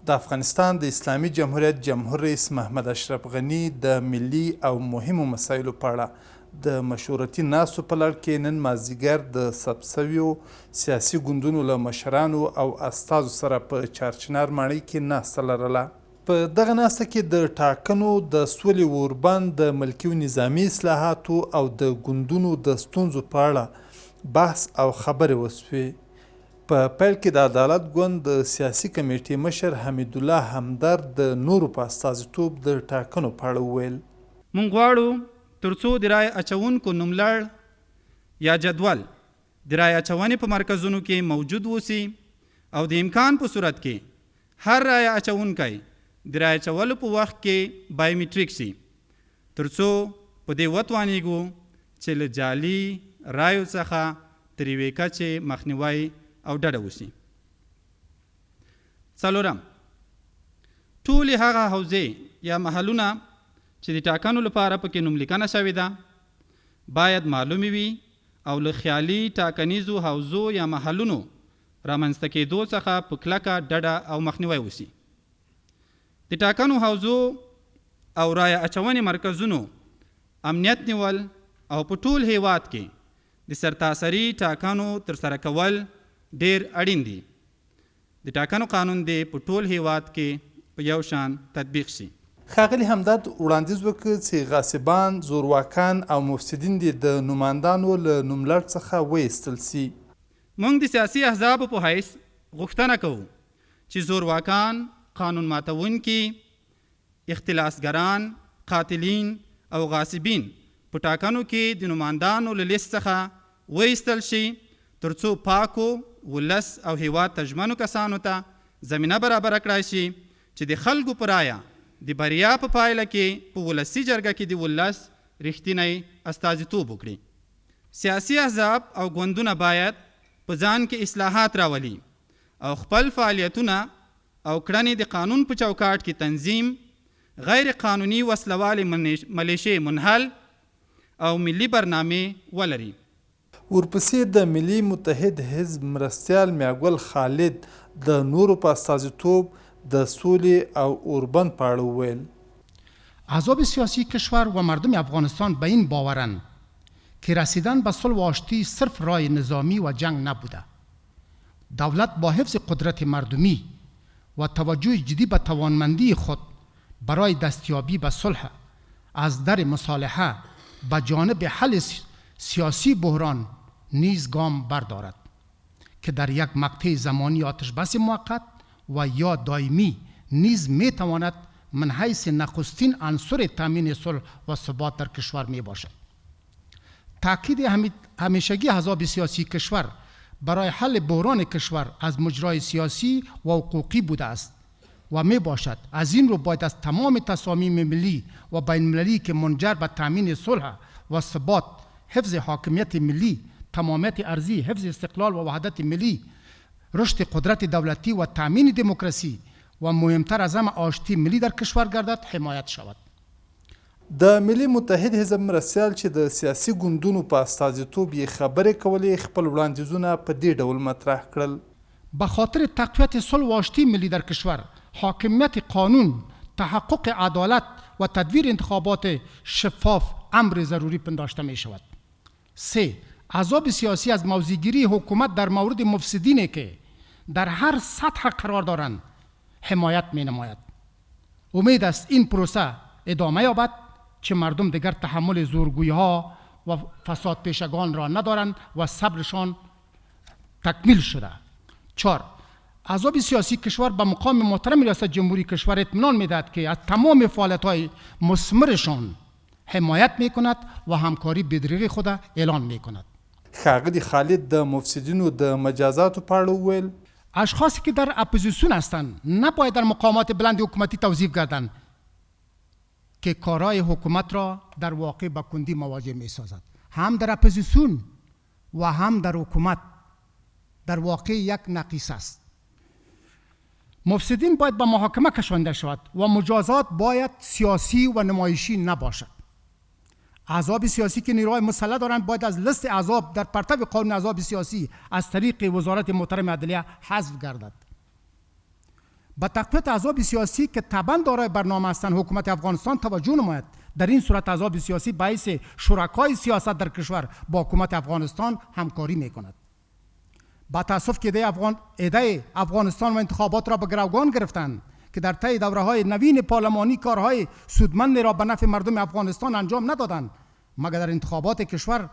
د افغانستان د اسلامي جمهوریت جمهور رئیس محمد اشرف غني د ملي او مهمو مسایلو په اړه د مشورتي ناستو په لړ کې نن مازدیګر د ثبت شویو سیاسي ګوندونو له مشرانو او استازو سره په چارچنار ماڼۍ کې ناسته لرله. په دغه ناسته کې د ټاکنو د سولې اوربند د ملکي و نظامي اصلاحاتو او د ګوندونو د ستونزو په اړه بحث او خبرې وسوې. په پیل کې د عدالت ګوند د سیاسي کمیټې مشر حمیدالله همدرد د نورو په استازیتوب د ټاکنو په اړه وویل. موږ غواړو تر څو د رایې اچونکو نوملړ یا جدول د رایې اچونې په مرکزونو کې موجود وسی او د امکان په صورت کې هر رایې اچونکی د رایې اچولو په وخت کې بایومیټریک شي، تر څو په دې وتوانیږو چې له جعلي رایو څخه تر یوې کچې مخنیوی او ډډه وشي. څلورم، ټولې هغه حوزې یا محلونه چې د ټاکنو لپاره پکې نوملیکنه شوې ده باید معلومې وي او له خیالي ټاکنیزو حوزو یا محلونو رامنځته کېدو څخه په کلکه ډډه او مخنیوی وشي. د ټاکنو حوزو او رایه اچونې مرکزونو امنیت نیول او په ټول هیواد کې د سرتاسري ټاکنو ترسره کول ډیر اړین دي. د ټاکنو قانون دی په ټول هیواد کې په یو شان تطبیق شي. ښاغلي همدرد وړاندیز وکړ چې غاصبان، زورواکان او مفسدین دې د نمایندانو له نوملړ څخه وایستل سي. موږ د سیاسي احزابو په حیث غوښتنه کوو چې زورواکان، قانون ماتونکي، اختلاسګران، قاتلین او غاصبین په ټاکنو کې د نمایندانو له لیست څخه وایستل شي، تر څو پاکو ولس او هیواد ته ژمنو کسانو ته زمینه برابره کړای شي چې د خلکو په رایه د بریا په پایله کې په ولسي جرګه کې د ولس رښتینی استازیتوب وکړي. سیاسي احزاب او ګوندونه باید په ځان کې اصلاحات راولي او خپل فعالیتونه او کړنې د قانون په چوکاټ کې تنظیم، غیر قانوني وسلوالې ملیشې منحل او ملي برنامې ولري. ورپسې د ملي متحد حزب مرستیال میاګل خالد د نورو په استازیتوب د سولې او اوربند په اړه وویل. احزاب سیاسی کشور و مردم افغانستان به این باورند که رسیدن به صلح و آشتی صرف راه نظامی و جنگ نبوده. دولت با حفظ قدرت مردمی و توجه جدی به توانمندی خود برای دستیابی به صلح از در مصالحه به جانب حل سیاسی بحران نیز گام بردارد که در یک مقطع زمانی آتش بس موقت و یا دائمی نیز می تواند من حیث نخستین عنصر تامین صلح و ثبات در کشور می باشد. تاکید همیشگی احزاب سیاسی کشور برای حل بحران کشور از مجرای سیاسی و حقوقی بوده است و می باشد. از این رو باید از تمام تصامیم ملی و بین المللی که منجر به تامین صلح و ثبات، حفظ حاکمیت ملی، تمامیت ارضی، حفظ استقلال و وحدت ملی، رشد قدرت دولتی و تامین دموکراسی و مهمتر از همه آشتی ملی در کشور گردد حمایت شود. د ملي متحد حزب مرستیال چې د سیاسي ګوندونو په استازیتوب یې خبرې کولې خپل وړاندیزونه په دې ډول مطرح کړل. به خاطر تقویت صلح و آشتی ملی در کشور، حاکمیت قانون، تحقق عدالت و تدویر انتخابات شفاف امر ضروری پنداشته می شود. 3. احزاب سیاسی از موضع‌گیری حکومت در مورد مفسدینی که در هر سطح قرار دارند حمایت می نماید. امید است این پروسه ادامه یابد که مردم دیگر تحمل زورگویی ها و فساد پیشگان را ندارند و صبرشان تکمیل شده. 4. احزاب سیاسی کشور به مقام محترم ریاست جمهوری کشور اطمینان میدهد که از تمام فعالیت‌های مثمرشان حمایت میکند و همکاری بدرقه خود اعلان میکند. ښاغلي خالد د مفسدینو د مجازاتو په اړه وویل. اشخاصی که در اپوزیسیون هستند نباید در مقامات بلند حکومتی توظیف گردند که کارهای حکومت را در واقع با کندی مواجه میسازد. هم در اپوزیسیون و هم در حکومت در واقع یک نقیص است. مفسدین باید به محاکمه کشانده شود و مجازات باید سیاسی و نمایشی نباشد. احزاب سیاسی که نیروهای مسلح دارند باید از لیست احزاب در پرتو قانون احزاب سیاسی از طریق وزارت محترم عدلیه حذف گردد. با تقویت احزاب سیاسی که طبعا دارای برنامه هستند حکومت افغانستان توجه نماید. در این صورت احزاب سیاسی باعث شرکای سیاست در کشور با حکومت افغانستان همکاری میکند. با تاسف که ایده افغانستان و انتخابات را به گروگان گرفتند که در طی دوره‌های نوین پارلمانی کارهای سودمند را به نفع مردم افغانستان انجام ندادند، مگر در انتخابات کشور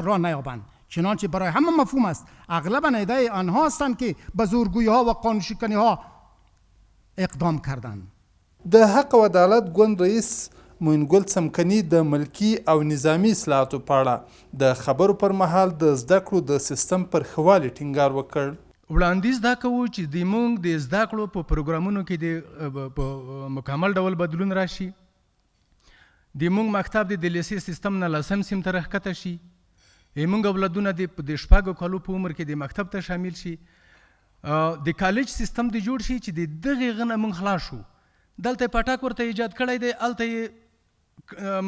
را نیابند. چنانچه برای همه مفهوم است اغلب ایده آنها هستند که به زورگویی ها و قانون شکنی ها اقدام کردند. د حق او عدالت ګوند رئیس موینګل څمکني د ملکی او نظامی اصلاحاتو په اړه د خبرو پر مهال د زده کړو د سیستم پر ښه والي ټینګار وکړ. وړاندیز دا کوو چې د موږ د زده کړو په پروګرامونو کې د مکمل ډول بدلون راشي. د موږ مکتب د لیسې سیستم نه لسم سیم ته راښکته شي. موږ اولادونه د شپږو کالو په عمر کې د مکتب ته شامل شي. د کالج سیستم د جوړ شي چې د دغې غنه موږ خلاص شو. دلته پټاک ورته ایجاد کړی دی، هلته یې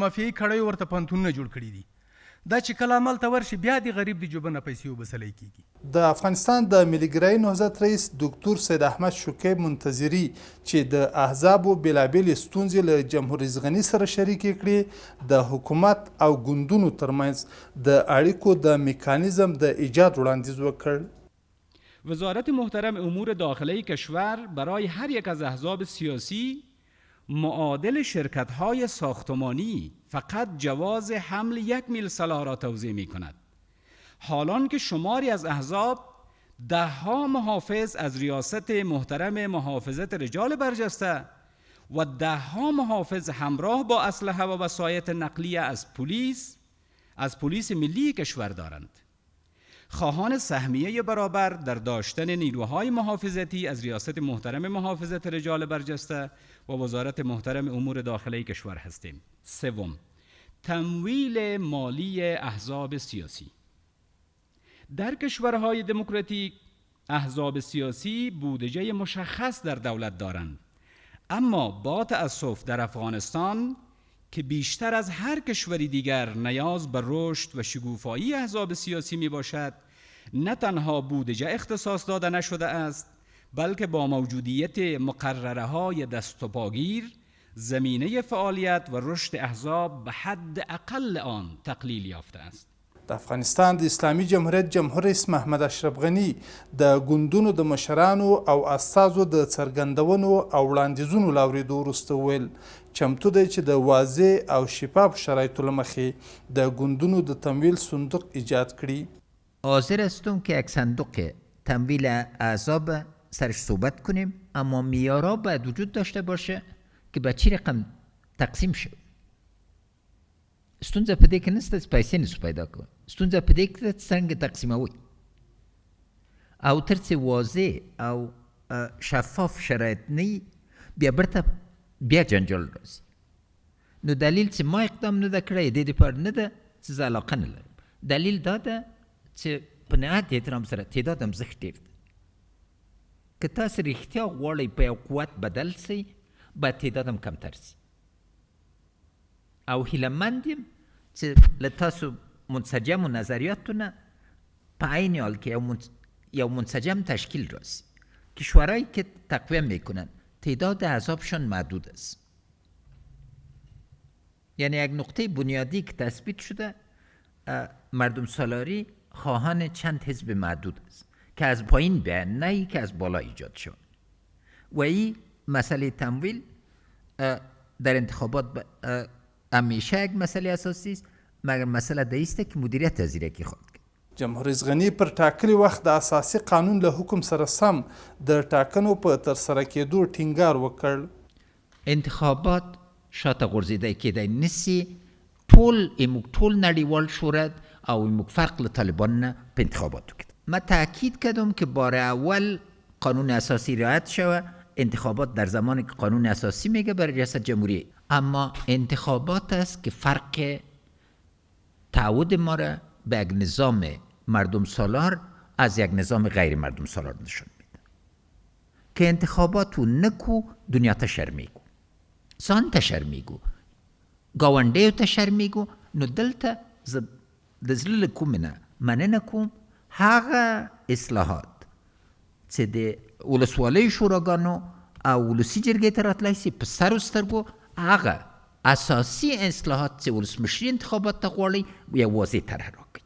مافیایي کړیو ورته پوهنتونونه جوړ کړي دي. دا چې کله عمل ته ورشي بیا د غریب د جوبه نه پیسې وبسلی کېږي. د افغانستان د ملي ګرایي نهضت رئیس دکتور سید احمد شوکیب منتظري چې د احزابو بېلابېلې ستونزې له جمهور رئیس غني سره شریکې کړي، د حکومت او ګوندونو ترمنځ د اړیکو د میکانیزم د ایجاد وړاندیز وکړ. وزارت محترم امور داخلی کشور برای هر یک از احزاب سیاسی معادل شرکت‌های ساختمانی فقط جواز حمل 1 میل سلاح را توزیع می‌کند. حالان که شماری از احزاب ده‌ها محافظ از ریاست محترم محافظت رجال برجسته و ده‌ها محافظ همراه با اسلحه و وسایط نقلیه از پلیس ملی کشور دارند. خواهان سهمیه برابر در داشتن نیروهای محافظتی از ریاست محترم محافظت رجال برجسته و وزارت محترم امور داخلی کشور هستیم. سوم، تمویل مالی احزاب سیاسی. در کشورهای دموکراتیک احزاب سیاسی بودجه مشخص در دولت دارند، اما با تأسف در افغانستان که بیشتر از هر کشوری دیگر نیاز به رشد و شکوفایی احزاب سیاسی می باشد، نه تنها بودجه اختصاص داده نشده است، بلکه با موجودیت مقرره های دست و پاگیر زمینه فعالیت و رشد احزاب به حد اقل آن تقلیل یافته است. د افغانستان د اسلامي جمهوریت جمهور رئیس محمد اشرف غني د ګوندونو د مشرانو او استازو د څرګندونو او وړاندیزونو له اورېدو وروسته وویل چمتو دی چې د واضح او شفاف شرایطو له مخې د ګوندونو د تمویل صندوق ایجاد کړي. حاضر هستم که یک صندوق تمویل احزاب سرش صحبت کنیم، اما معیارها باید وجود داشته باشه که به چی رقم تقسیم شه. ستونزه په دې کې نشته چې پیسې نشو پیدا کوي، ستونزه په دې کې ده چې څرنګه تقسیموي او تر څه واضح او شفاف شرایط نه بیا برته بیا جنجال راځي. نو دلیل چې ما اقدام نه ده کړی دې دپاره نه ده چې زه علاقه نه لرم. دلیل دا ده چې په نهایت احترام سره تعداد هم زښت ډېر ده. که تاسو رښتیا غواړئ په یو قوت بدل سئ باید تعداد هم کمتر سي. او هیلهمند یم چې له تاسو منسجمو نظریاتو نه په عین حال که یو منسجم تشکیل راځي. کشورهایی که تقویه میکنن تعداد احزابشان محدود است. یعنی یک نقطه بنیادی که تثبیت شده مردم سالاری خواهان چند حزب محدود است که از پایین بیان نه ای که از بالا ایجاد شد. و این مسئله تمویل در انتخابات همیشه یک مسئله اساسی است، مگر مسئله دایسته که مدیریت از زیرکی خواهد کرد. جمهور رئیس غني پر ټاکلي وخت د اساسي قانون له حکم سره سم د ټاکنو په ترسره کېدو ټینګار وکړ. انتخابات شاته غورځېدی کېدی نسي. ټول نړیوال شهرت او موږ فرق له طالبان نه په انتخاباتو کې. ما تاکید کردم که بار اول قانون اساسی رعایت شود. انتخابات در زمانی که قانون اساسی میگه بر ریاست جمهوری، اما انتخابات است که فرق تعهد ما را به یک نظام مردم سالار از یک نظام غیر مردم سالار نشون میده. که انتخاباتو نکو دنیا ته شرمیگو، ځان ته شرمیگو، ګاونډیو ته شرمیگو. نو دلته د زړه له کومې نه مننه کوم هغه اصلاحات چې د ولسوالیو شوراګانو او ولسي جرګې ته راتلی سي په سر و سترګو هغه اساسي اصلاحات چې ولسمشري انتخابات ته غواړي یه واضح طرح راکړي.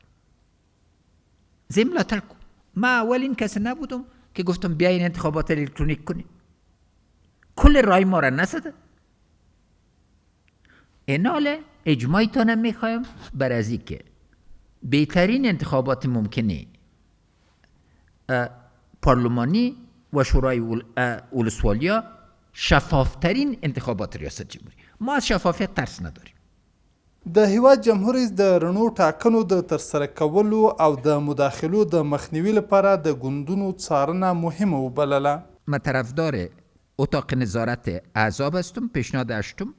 زه ملاتړ کوم. ما اولین کسی نبودم که گفتم بیاین انتخابات الکترونیک کنیم. کل رای ما را نزده. ایناله اجماعیتان میخوایم بر از این که بهترین انتخابات ممکنه پارلمانی و شورای ولسوالیا شفافترین انتخابات ریاست جمهوری. ما از شفافیت ترس نداریم. د هیواد جمهور رئیس د رڼو ټاکنو د ترسره کولو او د مداخلو د مخنیوي لپاره د ګوندونو څارنه مهمه وبلله. من طرفدار اتاق نظارت احزاب هستم. پیشنهاد هشتم،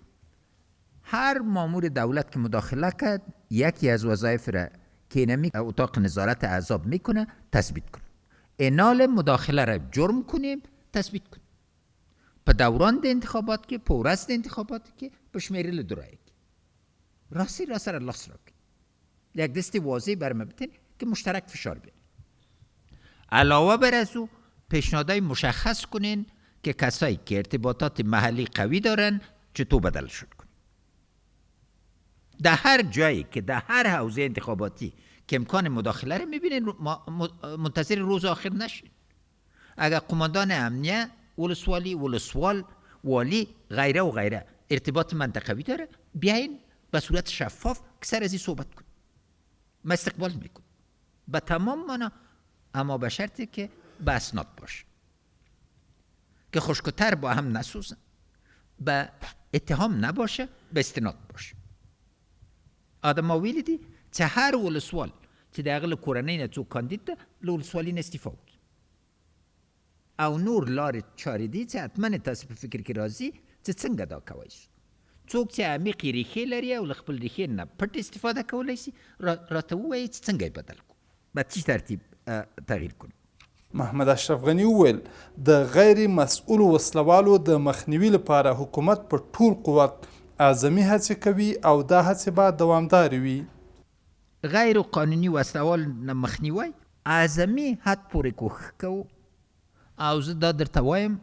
هر مامور دولت که مداخله کرد یکی از وظایف را که اینمی اتاق نظارت احزاب میکنه تثبیت کنه. اینال مداخله را جرم کنیم تثبیت کنیم. په دوران د انتخابات کې، په ورځ د انتخابات کې، په شمیرل د رای کې راستی را سره لاس راکړي. یک دست واضح بر ما بتین که مشترک فشار بیاریم. علاوه بر از او پیشنهادهای مشخص کنین که کسایی که ارتباطات محلی قوی دارن چطور بدلشون کنین. در هر جایی که در هر حوزه انتخاباتی که امکان مداخله رو میبینین منتظر روز آخر نشین. اگر قماندان امنیه، ولسوالی، ولسوال، والی، غیره و غیره ارتباط منطقوی داره، بیاین به صورت شفاف که سر از این صحبت کن. من استقبال میکنم به تمام معنا، اما به شرطی که به اسناد باشه، که خشک‌تر با هم نسوزن، به اتهام نباشه، به استناد باشه. آدم ویلی دی چې هر ولسوال چې د هغه له کورنۍ نه څوک کاندید ده له ولسوالي نه استعفا وکړي، او نور لارې چارې دي چې حتما تاسو په فکر کې راځي چې څنګه دا کوی شو. څوک چې عمیقې ریښې لري او له خپل ریښې نه پټ استفاده کولی شي راته ووایي چې څنګه یې بدل کړو، به څه ترتیب تغییر کړو. محمد اشرف غني وویل د غیر مسؤلو وسلوالو د مخنیوي لپاره حکومت په ټول قوت اعظمي هڅې کوي او دا هڅې به دوامدارې وي. غیر قانوني وسلوال نه مخنیوی اعظمي حد پورې کوښښ کوو، او زه دا درته وایم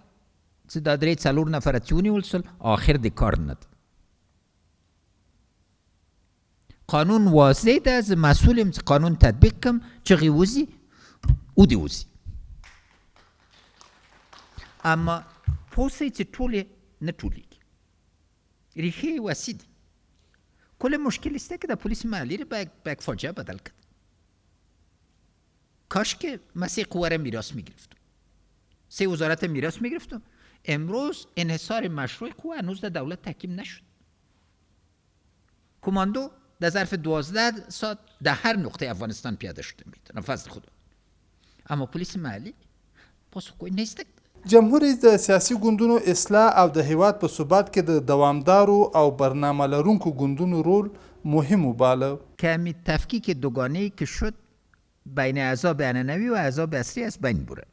چې دا 3-4 نفره چې ونیول شول آخر د کار نه ده. قانون واضح ده، زه مسئول یم چې قانون تطبیق کړم، چغې وځي او دې وځي. اما پوه شئ چې ټولې نه ټولېږي، ریښې وسیع دي. کل مشکل است که در پلیس محلی رو به یک فاجعه بدل کرد. کاش که مسیح قوه را میراث میگرفتم، 3 وزارت میراث میگرفتم. امروز انحصار مشروع قوه هنوز در دولت تحکیم نشد. کماندو در ظرف 12 ساعت در هر نقطه افغانستان پیاده شده میتونه فضل خدا، اما پلیس محلی پاسخگوی نیست. جمهور رئیس د سیاسي ګوندونو اصلاح او د هیواد په ثبات کې د دوامدارو او برنامه لرونکو ګوندونو رول مهم وباله. کمی تفکیک دوگانه‌ای که شد بین احزاب عنعنوی و احزاب اصلی از بین بره.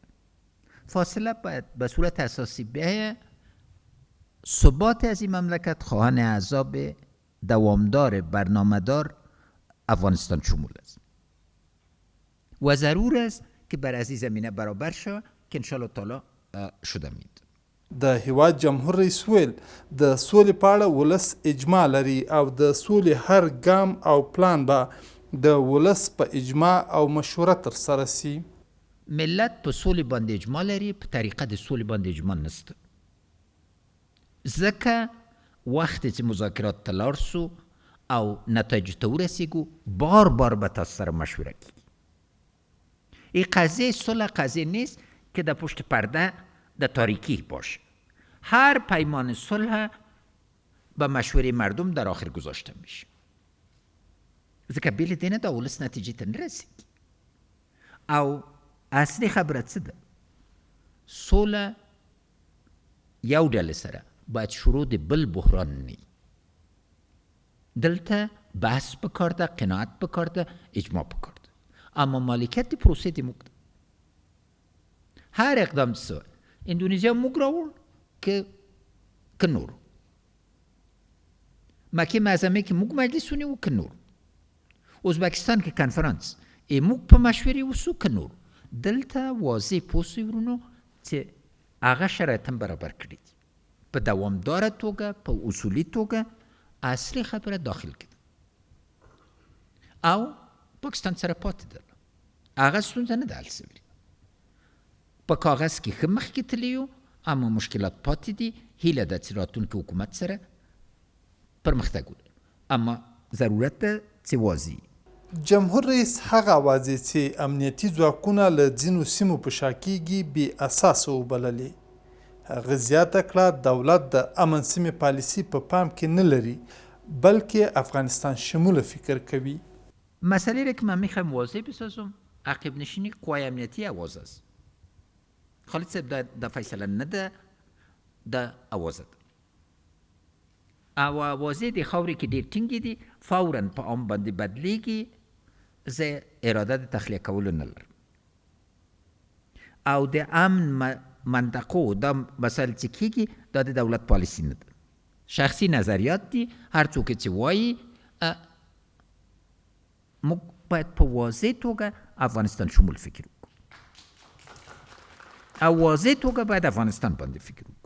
فاصله باید به صورت اساسی به ثبات از این مملکت خواهان احزاب دوامدار برنامه‌دار افغانستان شمول است و ضرور است که بر از این زمینه برابر شود که انشاءالله تعالی شده مید. د هیواد جمهور رئیس ویل د سولې په اړه ولس اجماع لري او د سولې هر ګام او پلان به د ولس په اجماع او مشوره ترسره سي. ملت په سولې باندې اجماع لري، په طریقه د سولې باندې اجماع نشته. ځکه وخت چې مذاکرات ته لاړ سو او نتایج ته ورسیږو بار بار به تاسو سره مشوره کیږي. این قضیه صلح قضیه نیست که در پشت پرده در تاریکی باشه. هر پیمان صلح به مشوره مردم در آخر گذاشته میشه. ځکه بیل دینه دا ولس نتیجه ته نرسیږي. او اصلي خبره څه ده؟ صلح یو ډلې سره باید شروع د بل بحران نه. دلته بحث پکار ده، قناعت پکار ده، اجماع پکار ده، اما مالکیت د پروسې د موږ ده. هر اقدام څه اندونیزیا موږ راوړ که نور، مکه معظمه که موږ مجلس ونیو که نور، ازبکستان که کنفرانس موږ په مشورې وسو که نور. دلته واضح پوه سئ ورونو چې هغه شرایط هم برابر کړي دي په دوامداره توګه په اصولي توګه اصلي خبره داخل کړي او پاکستان سره پاتې ده هغه ستونزه نه ده حل سوې په کاغذ کې ښه مخکې تللي یو اما مشکلات پاتې دي هیله ده چې راتلونکي حکومت سره پرمختګ وکړي اما ضرورت ده چې واضح جمهور رئیس هغه اوازې چې امنیتي ځواکونه له ځینو سیمو په شا کیږي بې اساسه وبللې هغه زیاته کړه دولت د امن سیمې پالیسي په پام کې نه لري بلکې افغانستان شموله فکر کوي مسئله را که من میخوایم واضح بسازم عقب نشینی قوای امنیتی آواز است خالد صاحب دا فیصله نده دا آواز ده او آوازه دی خاوری که دیر تنگی دی فوراً پا آن بندی بدلیگی زه اراده دی تخلیه کولو نلر او دی امن منطقو دا مسئله چی کیگی دا دی دولت پالیسی نده شخصی نظریات دی هر چوکه چی وایی ما باید په واضح توګه افغانستان شمول فکر وکړو او واضح توګه باید افغانستان باندې فکر وکړو